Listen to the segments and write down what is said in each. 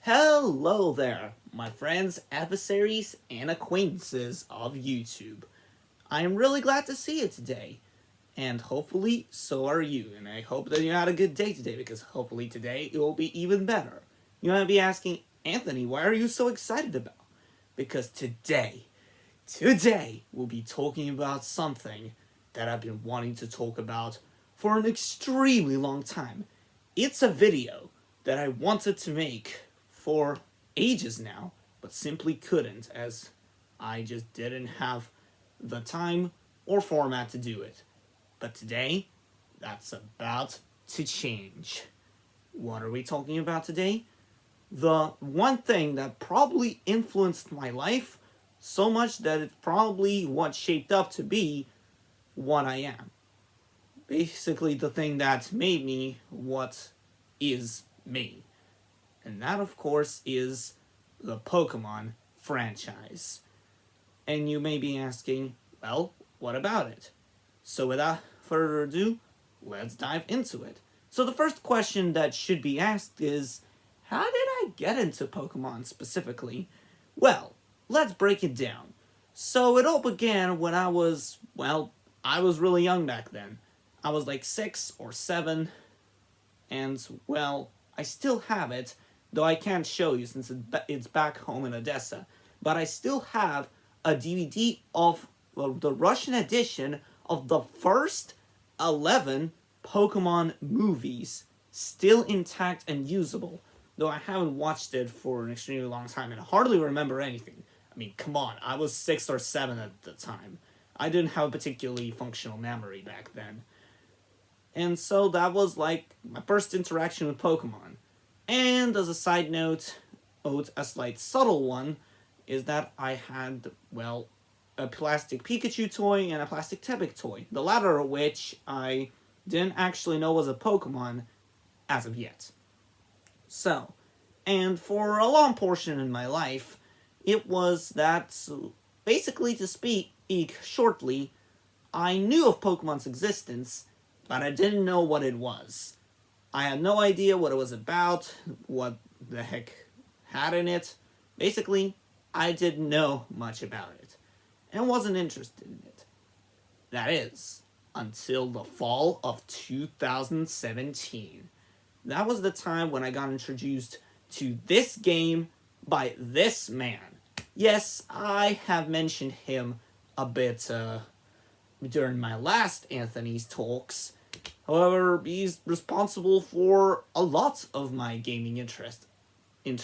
Hello there, my friends, adversaries, and acquaintances of YouTube. I am really glad to see you today, and hopefully so are you, and I hope that you had a good day today, because hopefully today it will be even better. You might be asking, Anthony, why are you so excited about? Because today we'll be talking about something that I've been wanting to talk about for an extremely long time. It's a video that I wanted to make for ages now, but simply couldn't, as I just didn't have the time or format to do it. But today, that's about to change. What are we talking about today? The one thing that probably influenced my life so much that it's probably what shaped up to be what I am. Basically, the thing that made me what is me. And that, of course, is the Pokemon franchise. And you may be asking, well, what about it? So without further ado, let's dive into it. So the first question that should be asked is, how did I get into Pokemon specifically? Well, let's break it down. So it all began when I was really young back then. I was like 6 or 7, and, I still have it, though I can't show you since it's back home in Odessa. But I still have a DVD of the Russian edition of the first 11 Pokemon movies, still intact and usable, though I haven't watched it for an extremely long time and I hardly remember anything. I mean, come on, I was 6 or 7 at the time. I didn't have a particularly functional memory back then. And so that was like my first interaction with Pokemon. And as a side note, a slight subtle one, is that I had, a plastic Pikachu toy and a plastic Tepig toy. The latter of which I didn't actually know was a Pokemon as of yet. So, and for a long portion in my life, it was that, basically to speak shortly, I knew of Pokemon's existence, but I didn't know what it was. I had no idea what it was about, what the heck had in it. Basically, I didn't know much about it, and wasn't interested in it. That is, until the fall of 2017. That was the time when I got introduced to this game by this man. Yes, I have mentioned him a bit during my last Anthony's talks. However, he's responsible for a lot of my gaming interests, at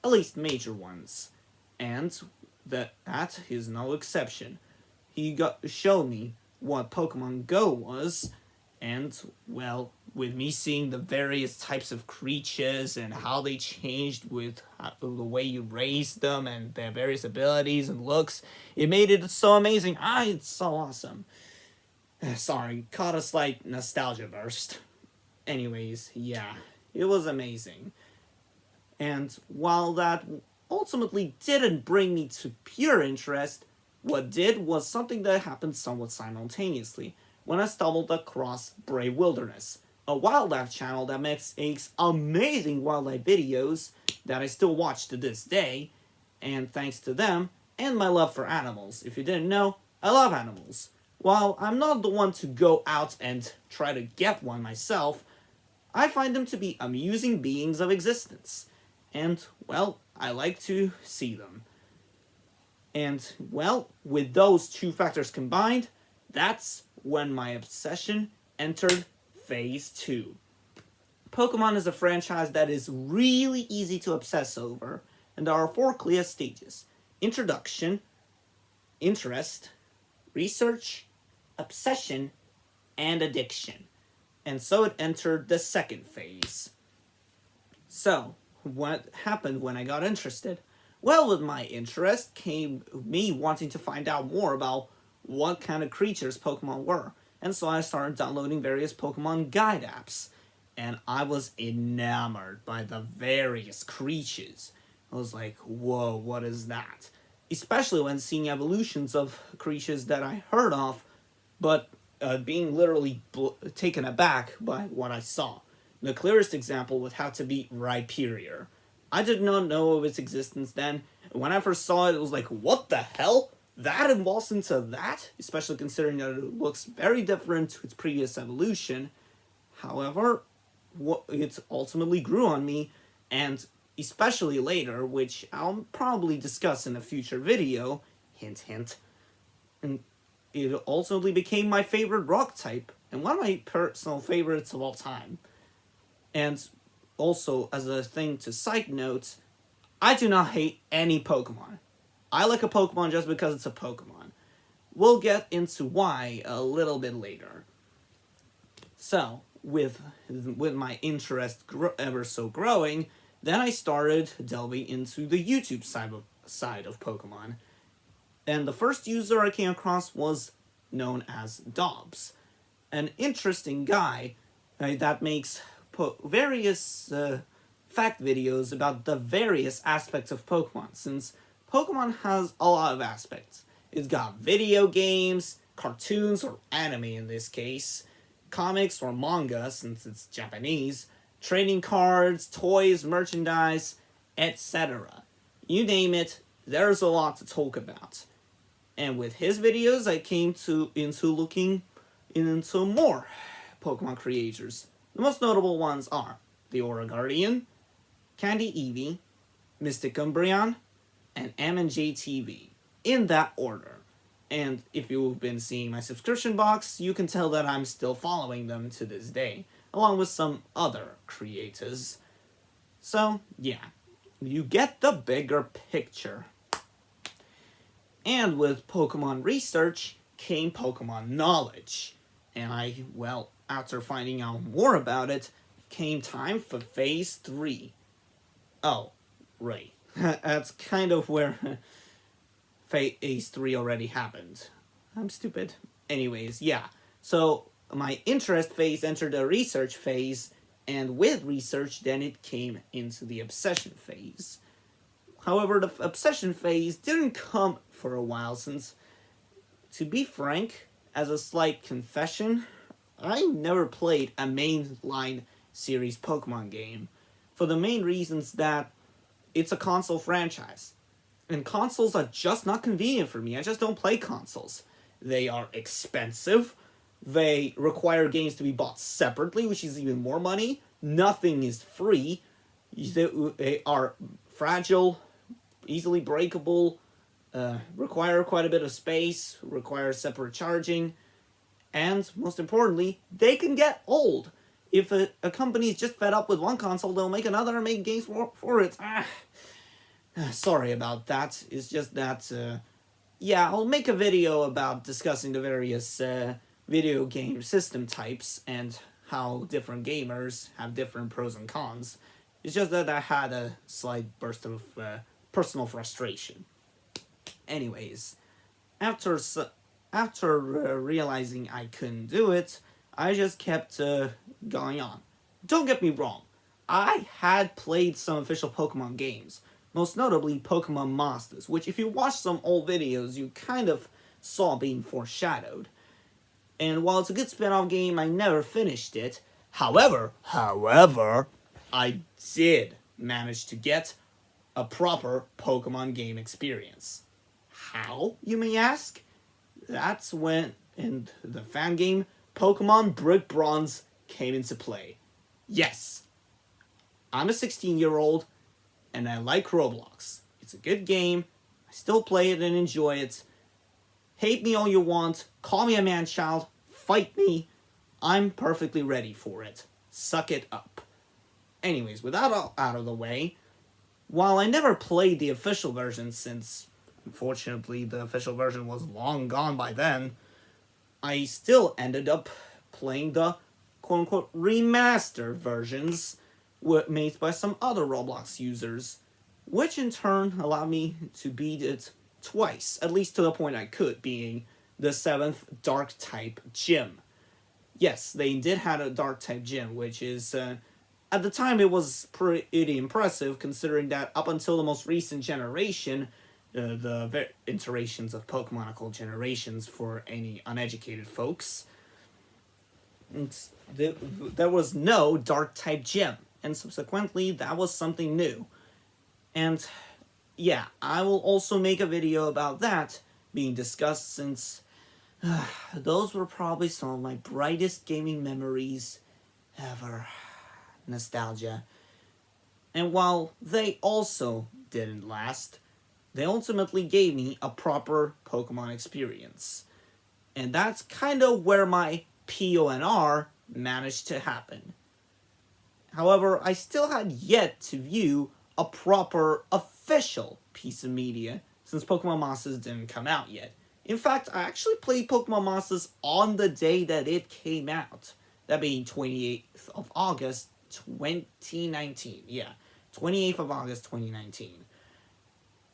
least major ones, and that is no exception. He got to show me what Pokemon Go was, and, with me seeing the various types of creatures and how they changed with the way you raised them and their various abilities and looks, it made it so amazing. It's so awesome. Sorry, caught a slight nostalgia burst. Anyways, yeah, it was amazing. And while that ultimately didn't bring me to pure interest, what did was something that happened somewhat simultaneously when I stumbled across Brave Wilderness, a wildlife channel that makes amazing wildlife videos that I still watch to this day, and thanks to them and my love for animals. If you didn't know, I love animals. While I'm not the one to go out and try to get one myself, I find them to be amusing beings of existence. And, I like to see them. And, with those two factors combined, that's when my obsession entered Phase 2. Pokemon is a franchise that is really easy to obsess over, and there are 4 clear stages: introduction, interest, research, obsession, and addiction. And so it entered the second phase. So, what happened when I got interested? Well, with my interest came me wanting to find out more about what kind of creatures Pokemon were. And so I started downloading various Pokemon guide apps. And I was enamored by the various creatures. I was like, whoa, what is that? Especially when seeing evolutions of creatures that I heard of, but being literally taken aback by what I saw. The clearest example would have to be Rhyperior. I did not know of its existence then. When I first saw it was like, what the hell? That evolves into that? Especially considering that it looks very different to its previous evolution. However, it ultimately grew on me, and especially later, which I'll probably discuss in a future video, hint hint, and it ultimately became my favorite rock type, and one of my personal favorites of all time. And also, as a thing to side note, I do not hate any Pokemon. I like a Pokemon just because it's a Pokemon. We'll get into why a little bit later. So, with my interest ever so growing, then I started delving into the YouTube side of Pokemon. And the first user I came across was known as Dobbs, an interesting guy that makes various fact videos about the various aspects of Pokemon, since Pokemon has a lot of aspects. It's got video games, cartoons, or anime in this case, comics or manga since it's Japanese, trading cards, toys, merchandise, etc. You name it, there's a lot to talk about. And with his videos, I came into looking into more Pokemon creators. The most notable ones are the Aura Guardian, Candy Eevee, Mystic Umbreon, and M&J TV, in that order. And if you've been seeing my subscription box, you can tell that I'm still following them to this day, along with some other creators. So, yeah, you get the bigger picture. And with Pokemon research came Pokemon knowledge. And after finding out more about it, came time for Phase 3. Oh, right. That's kind of where Phase 3 already happened. I'm stupid. Anyways, yeah. So, my interest phase entered the research phase, and with research, then it came into the obsession phase. However, the obsession phase didn't come for a while, since, to be frank, as a slight confession, I never played a mainline series Pokemon game, for the main reasons that it's a console franchise. And consoles are just not convenient for me. I just don't play consoles. They are expensive. They require games to be bought separately, which is even more money. Nothing is free. They are fragile, easily breakable, require quite a bit of space, require separate charging, and most importantly, they can get old. If a company is just fed up with one console, they'll make another and make games for it. Sorry about that. It's just that, yeah, I'll make a video about discussing the various video game system types and how different gamers have different pros and cons. It's just that I had a slight burst of personal frustration. Anyways, after realizing I couldn't do it, I just kept going on. Don't get me wrong, I had played some official Pokemon games, most notably Pokemon Masters, which if you watch some old videos, you kind of saw being foreshadowed. And while it's a good spin-off game, I never finished it. However, I did manage to get a proper Pokemon game experience. How, you may ask? That's when, in the fan game, Pokemon Brick Bronze came into play. Yes, I'm a 16-year-old, and I like Roblox. It's a good game, I still play it and enjoy it. Hate me all you want, call me a man-child, fight me, I'm perfectly ready for it. Suck it up. Anyways, with that all out of the way, while I never played the official version since, unfortunately, the official version was long gone by then, I still ended up playing the quote-unquote remastered versions made by some other Roblox users, which in turn allowed me to beat it twice, at least to the point I could, being the 7th Dark-type gym. Yes, they did have a Dark-type gym, which is, at the time it was pretty impressive, considering that up until the most recent generation, the iterations of Pokemon are called generations for any uneducated folks, there was no Dark-type gym, and subsequently that was something new. And yeah, I will also make a video about that being discussed, since those were probably some of my brightest gaming memories ever. Nostalgia. And while they also didn't last, they ultimately gave me a proper Pokemon experience. And that's kind of where my PONR managed to happen. However, I still had yet to view a proper official piece of media, since Pokemon Masters didn't come out yet. In fact, I actually played Pokemon Masters on the day that it came out. That being 28th of August, 2019. Yeah, 28th of August, 2019.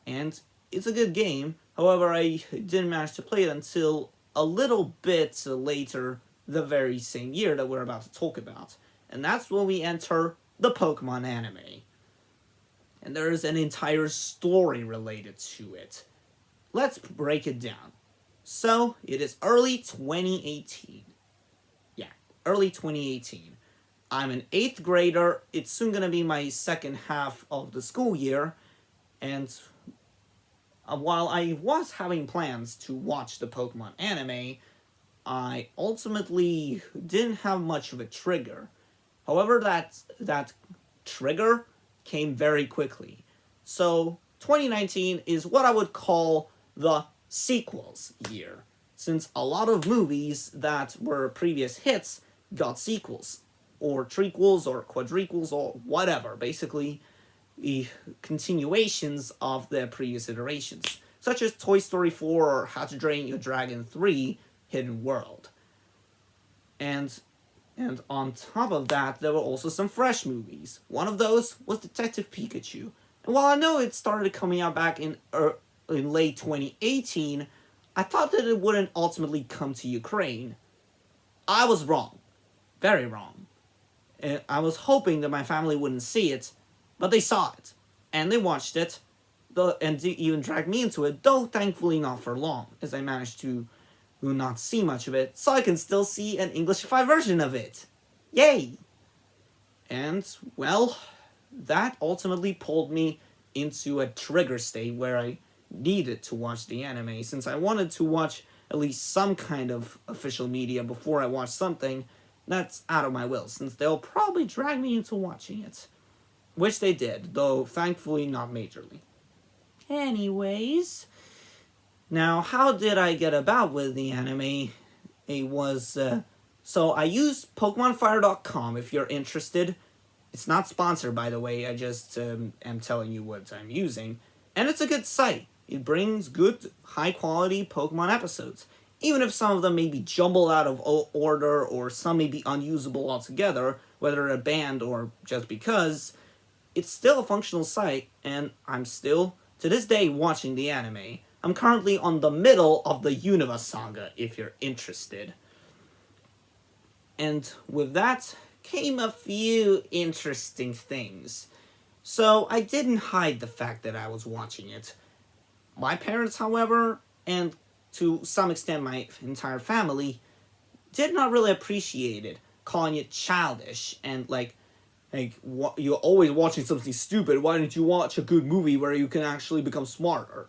And it's a good game. However, I didn't manage to play it until a little bit later the very same year that we're about to talk about. And that's when we enter the Pokemon anime. And there is an entire story related to it. Let's break it down. So, it is early 2018. Yeah, early 2018. I'm an 8th grader. It's soon going to be my second half of the school year. And while I was having plans to watch the Pokemon anime, I ultimately didn't have much of a trigger. However, that trigger came very quickly. So, 2019 is what I would call the sequels year, since a lot of movies that were previous hits got sequels, or trequels, or quadriquels, or whatever, basically the continuations of their previous iterations, such as Toy Story 4 or How to Train Your Dragon 3 Hidden World. And on top of that, there were also some fresh movies. One of those was Detective Pikachu. And while I know it started coming out back in late 2018, I thought that it wouldn't ultimately come to Ukraine. I was wrong. Very wrong. And I was hoping that my family wouldn't see it, but they saw it. And they watched it, and even dragged me into it, though thankfully not for long, as I managed to not see much of it, so I can still see an Englishified version of it. Yay! And, well, that ultimately pulled me into a trigger state where I needed to watch the anime, since I wanted to watch at least some kind of official media before I watch something that's out of my will, since they'll probably drag me into watching it. Which they did, though thankfully not majorly. Anyways, now how did I get about with the anime? It was, so I use PokemonFire.com if you're interested. It's not sponsored, by the way, I just am telling you what I'm using. And it's a good site. It brings good, high-quality Pokemon episodes. Even if some of them may be jumbled out of order, or some may be unusable altogether, whether they're banned or just because, it's still a functional site, and I'm still, to this day, watching the anime. I'm currently on the middle of the Unova saga, if you're interested. And with that came a few interesting things. So, I didn't hide the fact that I was watching it. My parents, however, and to some extent my entire family, did not really appreciate it, calling it childish, and you're always watching something stupid, why don't you watch a good movie where you can actually become smarter?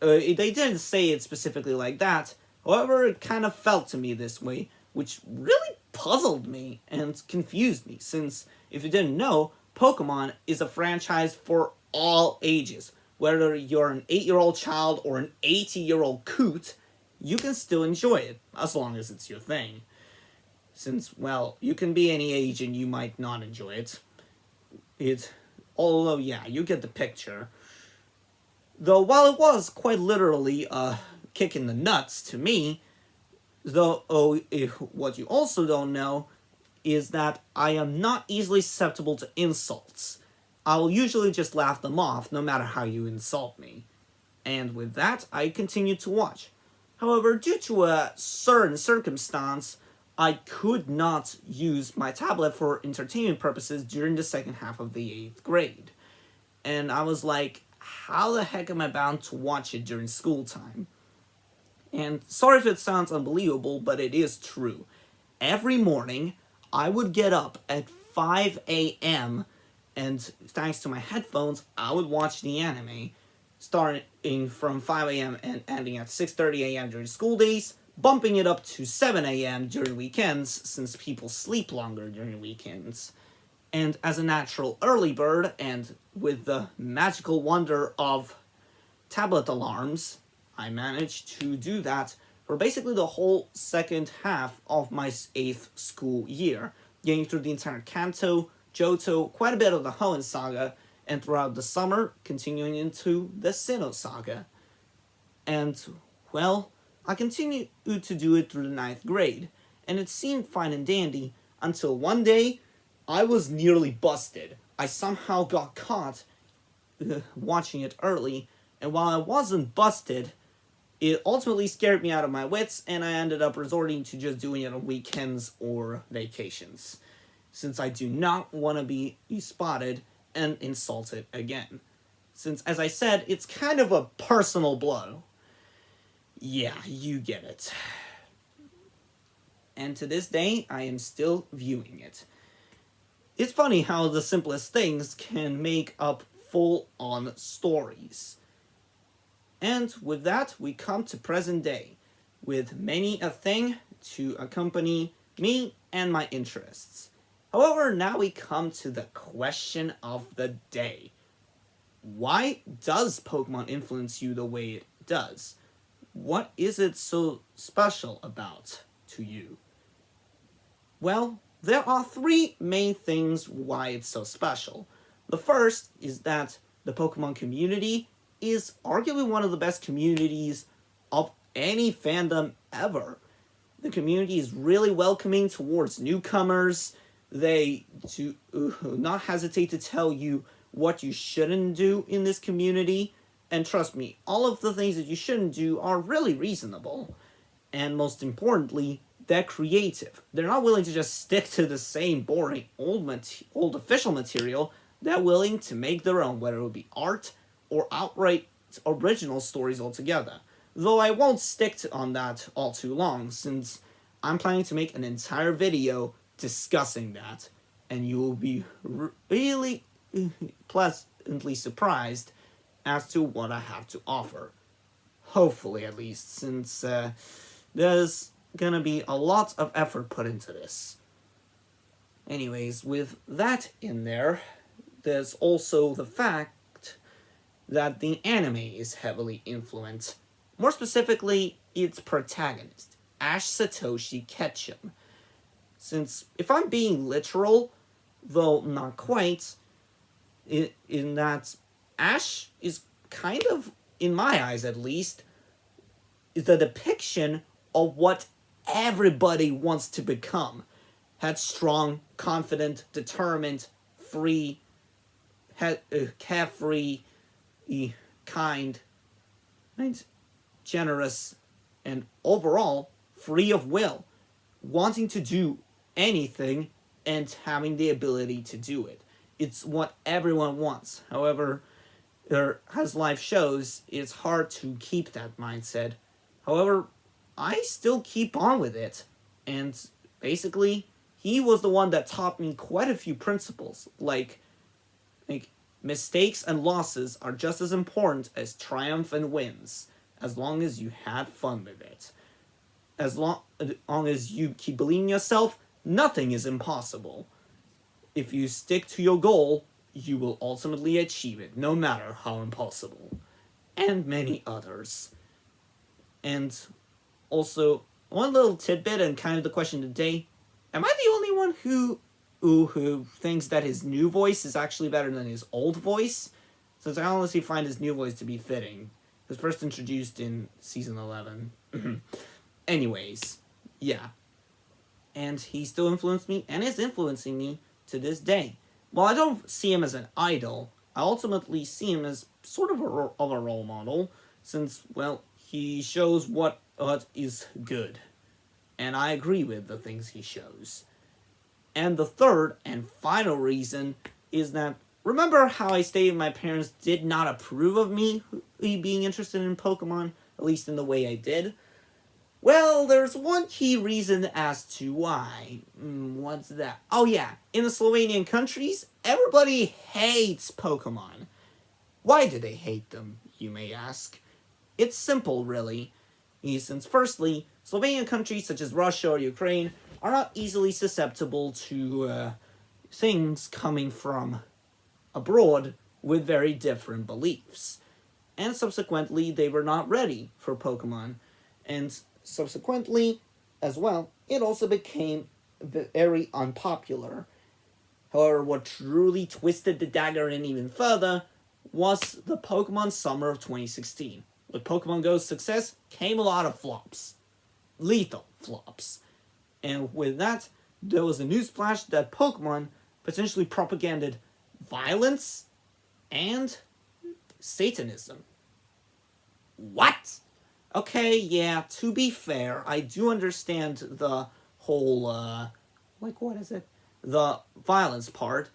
They didn't say it specifically like that, however, it kind of felt to me this way, which really puzzled me and confused me, since, if you didn't know, Pokemon is a franchise for all ages. Whether you're an 8-year-old child or an 80-year-old coot, you can still enjoy it, as long as it's your thing. Since, well, you can be any age and you might not enjoy it. Although, yeah, you get the picture. Though, while it was quite literally a kick in the nuts to me, what you also don't know is that I am not easily susceptible to insults. I will usually just laugh them off, no matter how you insult me. And with that, I continued to watch. However, due to a certain circumstance, I could not use my tablet for entertainment purposes during the second half of the 8th grade. And I was like, how the heck am I bound to watch it during school time? And sorry if it sounds unbelievable, but it is true. Every morning, I would get up at 5 a.m. And thanks to my headphones, I would watch the anime starting from 5 a.m. and ending at 6:30 a.m. during school days, bumping it up to 7 a.m. during weekends since people sleep longer during weekends. And as a natural early bird, and with the magical wonder of tablet alarms, I managed to do that for basically the whole second half of my 8th school year, getting through the entire Kanto, Johto, quite a bit of the Hoenn saga, and throughout the summer, continuing into the Sinnoh saga. And, well, I continued to do it through the 9th grade, and it seemed fine and dandy until one day I was nearly busted. I somehow got caught watching it early, and while I wasn't busted, it ultimately scared me out of my wits, and I ended up resorting to just doing it on weekends or vacations, since I do not want to be spotted and insulted again. Since, as I said, it's kind of a personal blow. Yeah, you get it. And to this day, I am still viewing it. It's funny how the simplest things can make up full-on stories. And with that, we come to present day, with many a thing to accompany me and my interests. However, now we come to the question of the day. Why does Pokemon influence you the way it does? What is it so special about to you? Well, there are 3 main things why it's so special. The first is that the Pokemon community is arguably one of the best communities of any fandom ever. The community is really welcoming towards newcomers. They do not hesitate to tell you what you shouldn't do in this community. And trust me, all of the things that you shouldn't do are really reasonable. And most importantly, they're creative. They're not willing to just stick to the same boring old official material. They're willing to make their own, whether it would be art or outright original stories altogether. Though I won't stick on that all too long, since I'm planning to make an entire video discussing that, and you will be really pleasantly surprised as to what I have to offer. Hopefully, at least, since there's gonna be a lot of effort put into this. Anyways, with that in there, there's also the fact that the anime is heavily influenced. More specifically, its protagonist, Ash Satoshi Ketchum. Since, if I'm being literal, though not quite, in that Ash is kind of, in my eyes at least, is the depiction of what everybody wants to become. Headstrong, confident, determined, free, carefree, kind, and generous, and overall free of will, wanting to do anything and having the ability to do it. It's what everyone wants. However, as life shows, it's hard to keep that mindset. However, I still keep on with it, and basically, he was the one that taught me quite a few principles, like mistakes and losses are just as important as triumph and wins, as long as you had fun with it. As long as you keep believing in yourself, nothing is impossible. If you stick to your goal, you will ultimately achieve it, no matter how impossible. And many others. And also, one little tidbit and kind of the question today, am I the only one who thinks that his new voice is actually better than his old voice? Since I honestly find his new voice to be fitting. It was first introduced in Season 11. Anyways, yeah. And he still influenced me, and is influencing me to this day. While I don't see him as an idol, I ultimately see him as sort of a role model, since, well, he shows what is good. And I agree with the things he shows. And the third and final reason is that, remember how I stated my parents did not approve of me being interested in Pokemon, at least in the way I did? Well, there's one key reason as to why. What's that? Oh yeah, in the Slovenian countries, everybody hates Pokemon. Why do they hate them, you may ask? It's simple, really. Since firstly, Slovenian countries such as Russia or Ukraine are not easily susceptible to things coming from abroad with very different beliefs. And subsequently, they were not ready for Pokemon. And subsequently, as well, it also became very unpopular. However, what truly twisted the dagger in even further was the Pokemon Summer of 2016. With Pokemon Go's success came a lot of flops. Lethal flops. And with that, there was a newsflash that Pokemon potentially propagated violence and Satanism. What? Okay, yeah, to be fair, I do understand the whole, what is it? The violence part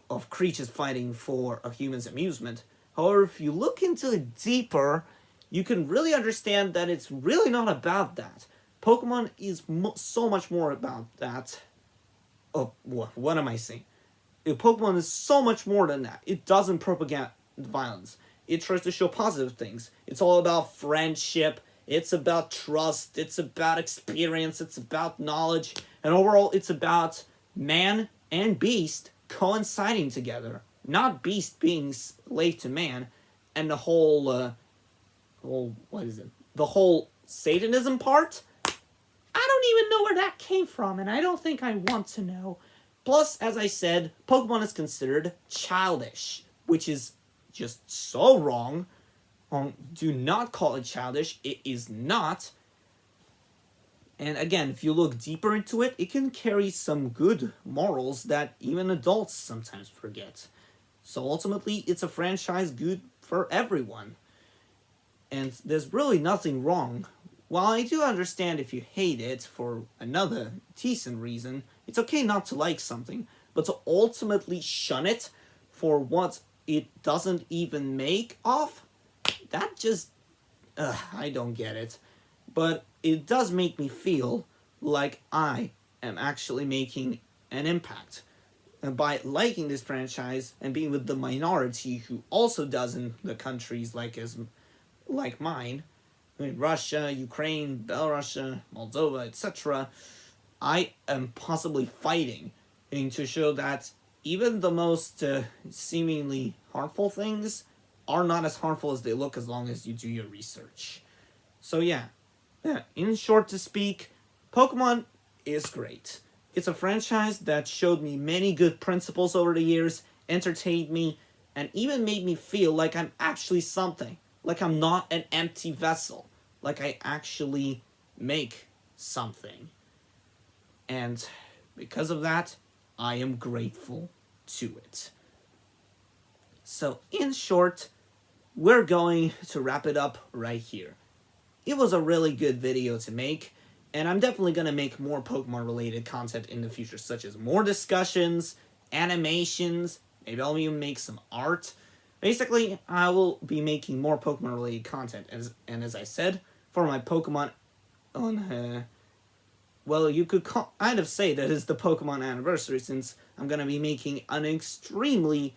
of creatures fighting for a human's amusement. However, if you look into it deeper, you can really understand that it's really not about that. Pokemon is so much more about that. Oh, what am I saying? Pokemon is so much more than that. It doesn't propagate violence. It tries to show positive things. It's all about friendship. It's about trust. It's about experience. It's about knowledge. And overall, it's about man and beast coinciding together. Not beast being slave to man. And the whole, what is it? The whole Satanism part? I don't even know where that came from, and I don't think I want to know. Plus, as I said, Pokemon is considered childish, which is just so wrong. Do not call it childish. It is not. And again, if you look deeper into it, it can carry some good morals that even adults sometimes forget. So ultimately, it's a franchise good for everyone. And there's really nothing wrong. While I do understand if you hate it for another decent reason, it's okay not to like something, but to ultimately shun it for what it doesn't even make off, that just, I don't get it. But it does make me feel like I am actually making an impact. And by liking this franchise and being with the minority who also does in the countries like mine, I mean, Russia, Ukraine, Belarus, Moldova, etc., I am possibly fighting to show that even the most seemingly harmful things are not as harmful as they look as long as you do your research. So yeah, in short to speak, Pokemon is great. It's a franchise that showed me many good principles over the years, entertained me, and even made me feel like I'm actually something. Like I'm not an empty vessel. Like I actually make something. And because of that, I am grateful to it. So in short, we're going to wrap it up right here. It was a really good video to make, and I'm definitely going to make more Pokemon related content in the future, such as more discussions, animations, maybe I'll even make some art. Basically, I will be making more Pokemon related content, and as I said, for my Pokemon well, you could kind of say that it's the Pokemon anniversary, since I'm going to be making an extremely,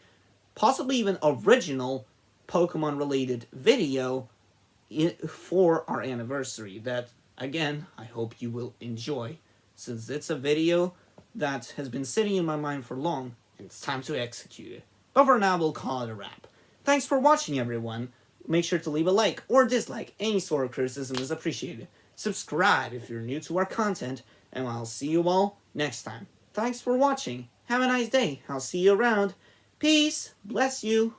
possibly even original Pokemon related video for our anniversary that, again, I hope you will enjoy, since it's a video that has been sitting in my mind for long, and it's time to execute it. But for now, we'll call it a wrap. Thanks for watching, everyone. Make sure to leave a like or dislike. Any sort of criticism is appreciated. Subscribe if you're new to our content, and I'll see you all next time. Thanks for watching. Have a nice day. I'll see you around. Peace. Bless you.